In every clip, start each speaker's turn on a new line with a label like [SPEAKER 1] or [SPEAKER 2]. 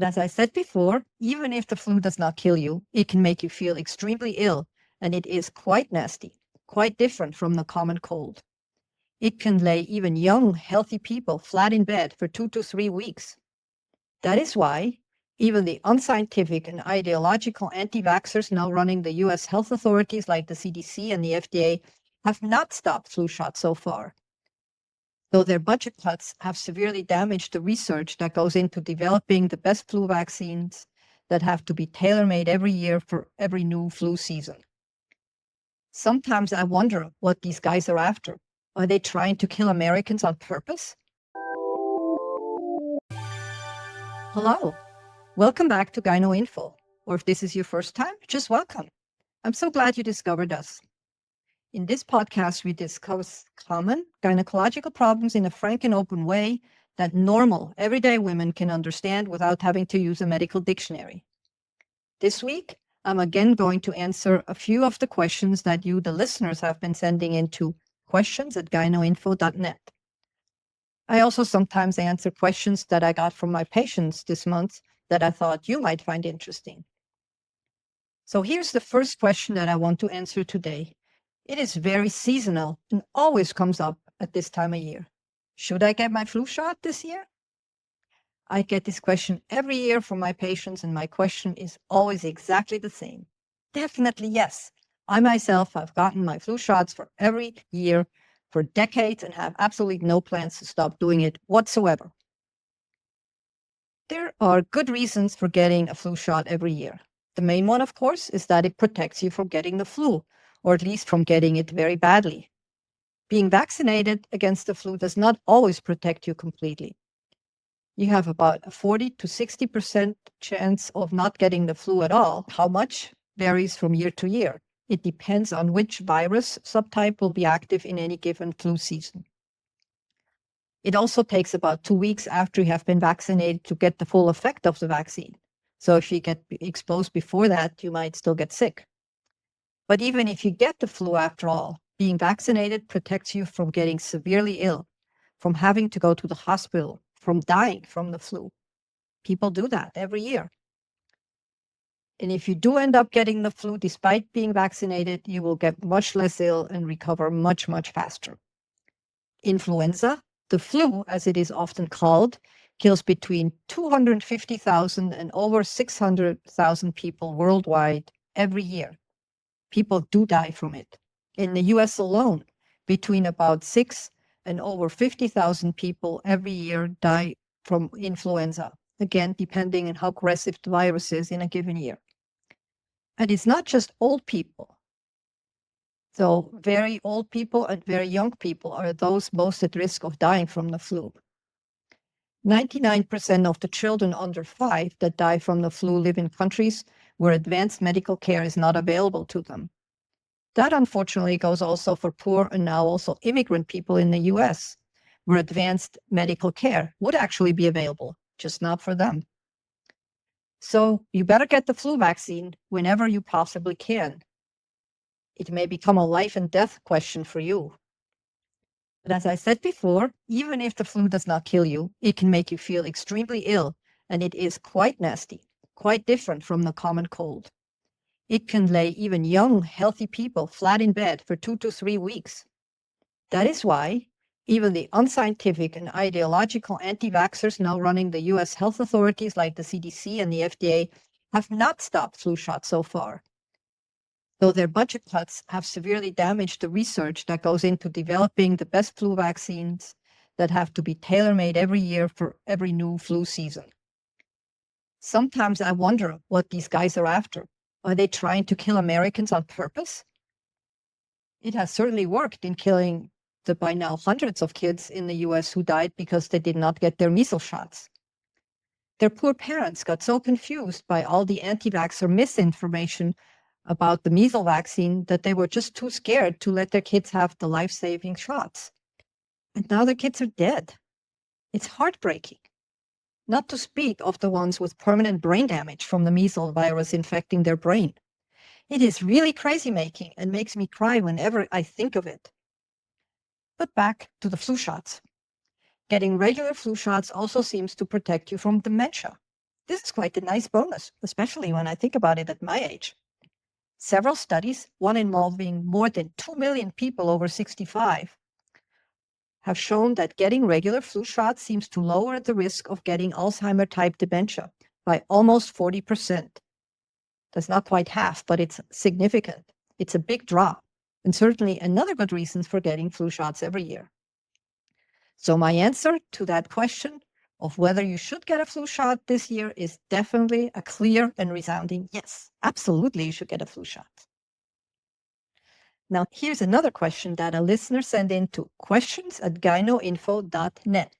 [SPEAKER 1] But as I said before, even if the flu does not kill you, it can make you feel extremely ill, and it is quite nasty, quite different from the common cold. It can lay even young, healthy people flat in bed for 2 to 3 weeks. That is why even the unscientific and ideological anti-vaxxers now running the US health authorities like the CDC and the FDA have not stopped flu shots so far. Though their budget cuts have severely damaged the research that goes into developing the best flu vaccines that have to be tailor-made every year for every new flu season. Sometimes I wonder what these guys are after. Are they trying to kill Americans on purpose? Hello, welcome back to GynoInfo. Or if this is your first time, just welcome. I'm so glad you discovered us. In this podcast, we discuss common gynecological problems in a frank and open way that normal, everyday women can understand without having to use a medical dictionary. This week, I'm again going to answer a few of the questions that you, the listeners, have been sending in to questions@gynoinfo.net. I also sometimes answer questions that I got from my patients this month that I thought you might find interesting. So here's the first question that I want to answer today. It is very seasonal and always comes up at this time of year. Should I get my flu shot this year? I get this question every year from my patients, and my question is always exactly the same. Definitely yes. I myself have gotten my flu shots for every year for decades and have absolutely no plans to stop doing it whatsoever. There are good reasons for getting a flu shot every year. The main one, of course, is that it protects you from getting the flu, or at least from getting it very badly. Being vaccinated against the flu does not always protect you completely. You have about a 40 to 60% chance of not getting the flu at all. How much varies from year to year. It depends on which virus subtype will be active in any given flu season. It also takes about 2 weeks after you have been vaccinated to get the full effect of the vaccine. So if you get exposed before that, you might still get sick. But even if you get the flu after all, being vaccinated protects you from getting severely ill, from having to go to the hospital, from dying from the flu. People do that every year. And if you do end up getting the flu despite being vaccinated, you will get much less ill and recover much, much faster. Influenza, the flu as it is often called, kills between 250,000 and over 600,000 people worldwide every year. People do die from it. In the US alone, between about 6 and over 50,000 people every year die from influenza, again, depending on how aggressive the virus is in a given year. And it's not just old people. So very old people and very young people are those most at risk of dying from the flu. 99% of the children under 5 that die from the flu live in countries where advanced medical care is not available to them. That unfortunately goes also for poor and now also immigrant people in the US, where advanced medical care would actually be available, just not for them. So you better get the flu vaccine whenever you possibly can. It may become a life and death question for you. But as I said before, even if the flu does not kill you, it can make you feel extremely ill, and it is quite nasty, quite different from the common cold. It can lay even young, healthy people flat in bed for 2 to 3 weeks. That is why even the unscientific and ideological anti-vaxxers now running the US health authorities like the CDC and the FDA have not stopped flu shots so far. Though their budget cuts have severely damaged the research that goes into developing the best flu vaccines that have to be tailor-made every year for every new flu season. Sometimes I wonder what these guys are after. Are they trying to kill Americans on purpose? It has certainly worked in killing the by now hundreds of kids in the US who died because they did not get their measles shots. Their poor parents got so confused by all the anti-vaxxer misinformation about the measles vaccine that they were just too scared to let their kids have the life-saving shots. And now their kids are dead. It's heartbreaking. Not to speak of the ones with permanent brain damage from the measles virus infecting their brain. It is really crazy-making and makes me cry whenever I think of it. But back to the flu shots. Getting regular flu shots also seems to protect you from dementia. This is quite a nice bonus, especially when I think about it at my age. Several studies, one involving more than 2 million people over 65, have shown that getting regular flu shots seems to lower the risk of getting Alzheimer-type dementia by almost 40%. That's not quite half, but it's significant. It's a big drop, and certainly another good reason for getting flu shots every year. So my answer to that question of whether you should get a flu shot this year is definitely a clear and resounding yes. Absolutely, you should get a flu shot. Now, here's another question that a listener sent in to questions@gynoinfo.net.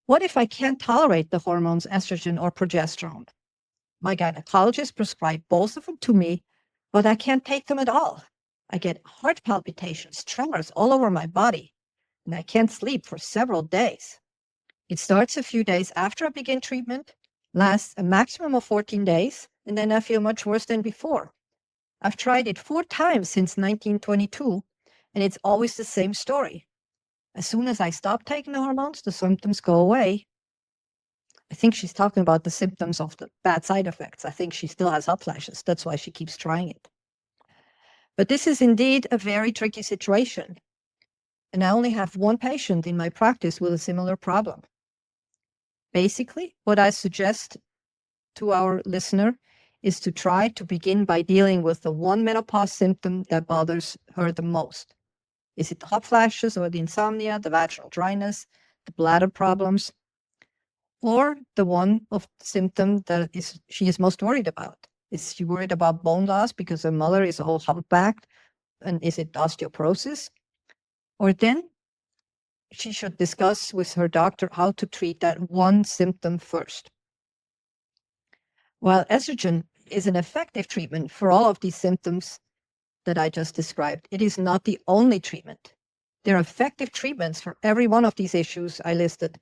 [SPEAKER 1] What if I can't tolerate the hormones estrogen or progesterone? My gynecologist prescribed both of them to me, but I can't take them at all. I get heart palpitations, tremors all over my body, and I can't sleep for several days. It starts a few days after I begin treatment, lasts a maximum of 14 days, and then I feel much worse than before. I've tried it 4 times since 1922, and it's always the same story. As soon as I stop taking the hormones, the symptoms go away. I think she's talking about the symptoms of the bad side effects. I think she still has hot flashes. That's why she keeps trying it. But this is indeed a very tricky situation. And I only have one patient in my practice with a similar problem. Basically, what I suggest to our listener is to try to begin by dealing with the one menopause symptom that bothers her the most. Is it the hot flashes or the insomnia, the vaginal dryness, the bladder problems, or the one of symptom that she is most worried about? Is she worried about bone loss because her mother is all humpbacked? And is it osteoporosis? Or then she should discuss with her doctor how to treat that one symptom first. While estrogen is an effective treatment for all of these symptoms that I just described, it is not the only treatment. There are effective treatments for every one of these issues I listed,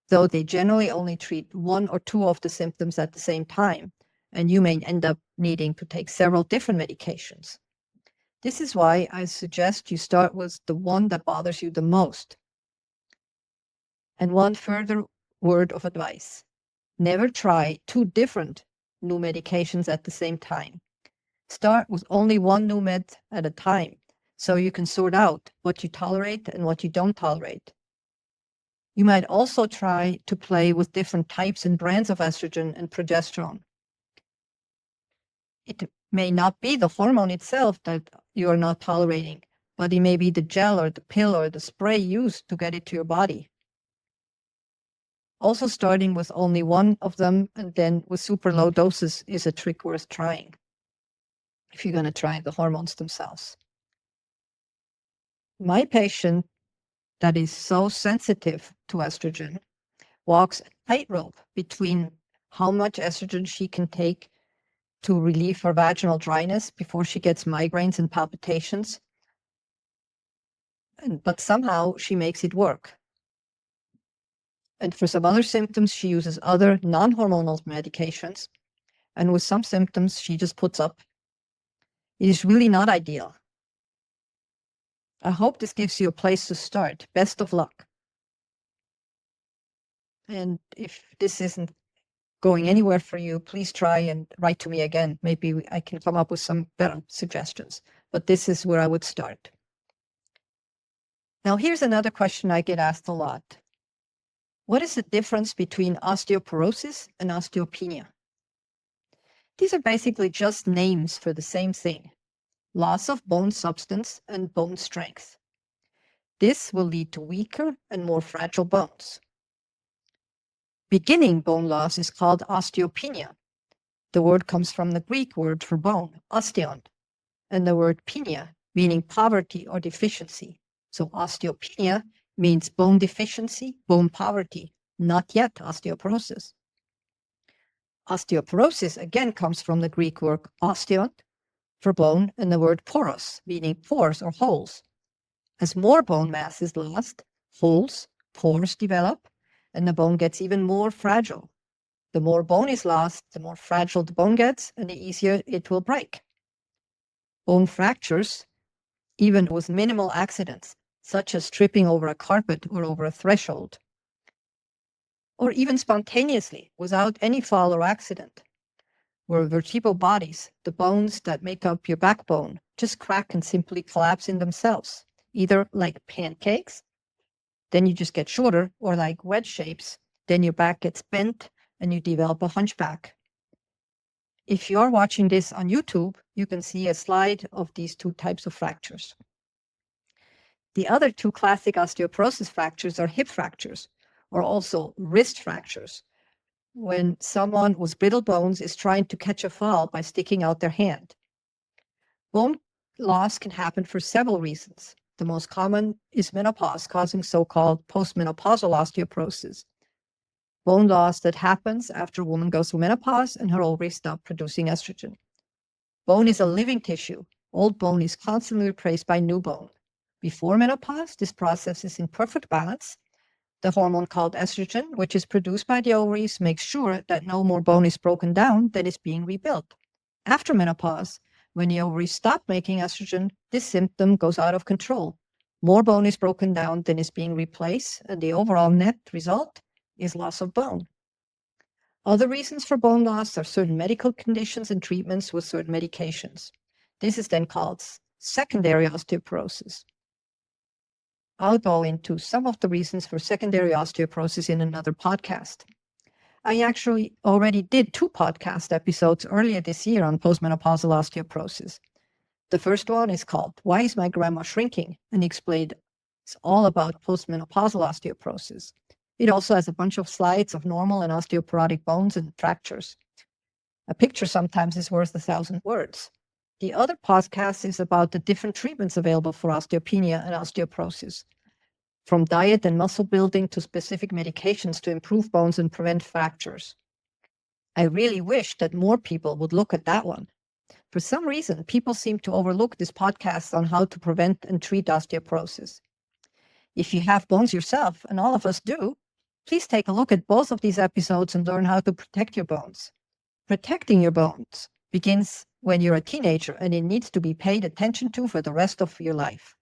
[SPEAKER 1] though they generally only treat 1 or 2 of the symptoms at the same time, and you may end up needing to take several different medications. This is why I suggest you start with the one that bothers you the most. And one further word of advice: never try 2 different new medications at the same time. Start with only one new med at a time, so you can sort out what you tolerate and what you don't tolerate. You might also try to play with different types and brands of estrogen and progesterone. It may not be the hormone itself that you are not tolerating, but it may be the gel or the pill or the spray used to get it to your body. Also, starting with only one of them and then with super low doses is a trick worth trying if you're going to try the hormones themselves. My patient that is so sensitive to estrogen walks a tightrope between how much estrogen she can take to relieve her vaginal dryness before she gets migraines and palpitations, but somehow she makes it work. And for some other symptoms, she uses other non-hormonal medications. And with some symptoms, she just puts up. It is really not ideal. I hope this gives you a place to start. Best of luck. And if this isn't going anywhere for you, please try and write to me again. Maybe I can come up with some better suggestions. But this is where I would start. Now, here's another question I get asked a lot. What is the difference between osteoporosis and osteopenia? These are basically just names for the same thing: loss of bone substance and bone strength. This will lead to weaker and more fragile bones. Beginning bone loss is called osteopenia. The word comes from the Greek word for bone, osteon, and the word penia, meaning poverty or deficiency. So osteopenia means bone deficiency, bone poverty, not yet osteoporosis. Osteoporosis again comes from the Greek word osteon for bone and the word poros, meaning pores or holes. As more bone mass is lost, holes, pores develop, and the bone gets even more fragile. The more bone is lost, the more fragile the bone gets, and the easier it will break. Bone fractures, even with minimal accidents, such as tripping over a carpet or over a threshold, or even spontaneously without any fall or accident, where vertebral bodies, the bones that make up your backbone, just crack and simply collapse in themselves, either like pancakes, then you just get shorter, or like wedge shapes, then your back gets bent and you develop a hunchback. If you're watching this on YouTube, you can see a slide of these two types of fractures. The other two classic osteoporosis fractures are hip fractures, or also wrist fractures, when someone with brittle bones is trying to catch a fall by sticking out their hand. Bone loss can happen for several reasons. The most common is menopause, causing so-called postmenopausal osteoporosis. Bone loss that happens after a woman goes through menopause and her ovaries stop producing estrogen. Bone is a living tissue. Old bone is constantly replaced by new bone. Before menopause, this process is in perfect balance. The hormone called estrogen, which is produced by the ovaries, makes sure that no more bone is broken down than is being rebuilt. After menopause, when the ovaries stop making estrogen, this symptom goes out of control. More bone is broken down than is being replaced, and the overall net result is loss of bone. Other reasons for bone loss are certain medical conditions and treatments with certain medications. This is then called secondary osteoporosis. I'll go into some of the reasons for secondary osteoporosis in another podcast. I actually already did 2 podcast episodes earlier this year on postmenopausal osteoporosis. The first one is called Why is My Grandma Shrinking? And explained it's all about postmenopausal osteoporosis. It also has a bunch of slides of normal and osteoporotic bones and fractures. A picture sometimes is worth 1,000 words. The other podcast is about the different treatments available for osteopenia and osteoporosis, from diet and muscle building to specific medications to improve bones and prevent fractures. I really wish that more people would look at that one. For some reason, people seem to overlook this podcast on how to prevent and treat osteoporosis. If you have bones yourself, and all of us do, please take a look at both of these episodes and learn how to protect your bones. Protecting your bones begins when you're a teenager, and it needs to be paid attention to for the rest of your life.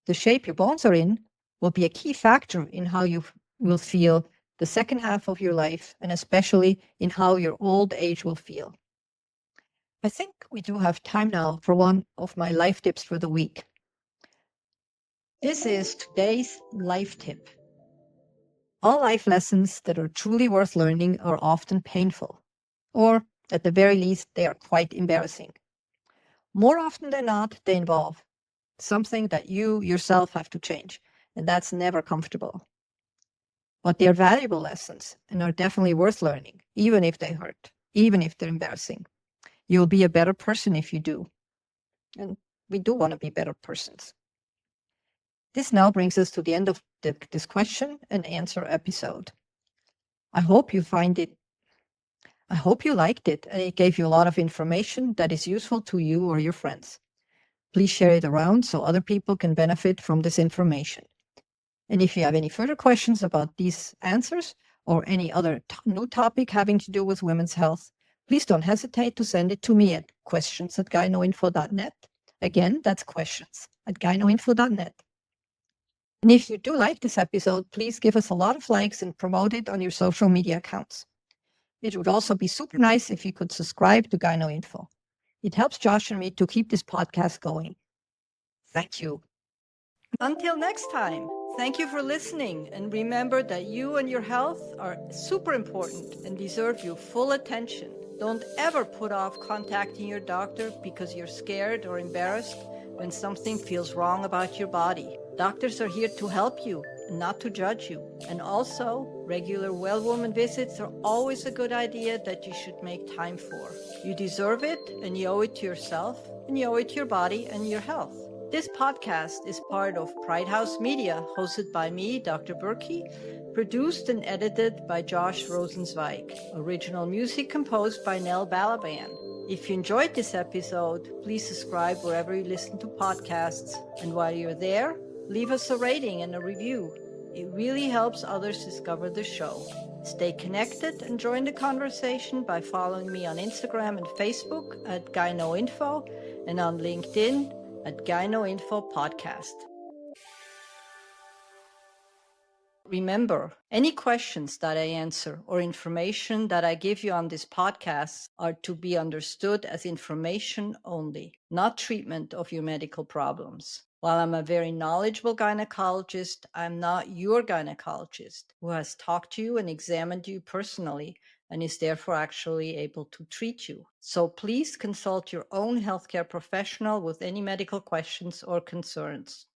[SPEAKER 1] The shape your bones are in will be a key factor in how you will feel the second half of your life, and especially in how your old age will feel. I think we do have time now for one of my life tips for the week. This is today's life tip. All life lessons that are truly worth learning are often painful, or at the very least, they are quite embarrassing. More often than not, they involve something that you yourself have to change, and that's never comfortable. But they're valuable lessons and are definitely worth learning, even if they hurt, even if they're embarrassing. You'll be a better person if you do. And we do want to be better persons. This now brings us to the end of this question and answer episode. I hope you liked it and it gave you a lot of information that is useful to you or your friends. Please share it around so other people can benefit from this information. And if you have any further questions about these answers or any other new topic having to do with women's health, please don't hesitate to send it to me at questions@gynoinfo.net. Again, that's questions@gynoinfo.net. And if you do like this episode, please give us a lot of likes and promote it on your social media accounts. It would also be super nice if you could subscribe to GynoInfo. It helps Josh and me to keep this podcast going. Thank you. Until next time, thank you for listening, and remember that you and your health are super important and deserve your full attention. Don't ever put off contacting your doctor because you're scared or embarrassed when something feels wrong about your body. Doctors are here to help you, not to judge you. And also, regular well-woman visits are always a good idea that you should make time for. You deserve it, and you owe it to yourself, and you owe it to your body and your health. This podcast is part of Pride House Media, hosted by me, Dr. Burki, produced and edited by Josh Rosenzweig. Original music composed by Nell Balaban. If you enjoyed this episode, please subscribe wherever you listen to podcasts. And while you're there, leave us a rating and a review. It really helps others discover the show. Stay connected and join the conversation by following me on Instagram and Facebook at GynoInfo and on LinkedIn at GynoInfo Podcast. Remember, any questions that I answer or information that I give you on this podcast are to be understood as information only, not treatment of your medical problems. While I'm a very knowledgeable gynecologist, I'm not your gynecologist who has talked to you and examined you personally and is therefore actually able to treat you. So please consult your own healthcare professional with any medical questions or concerns.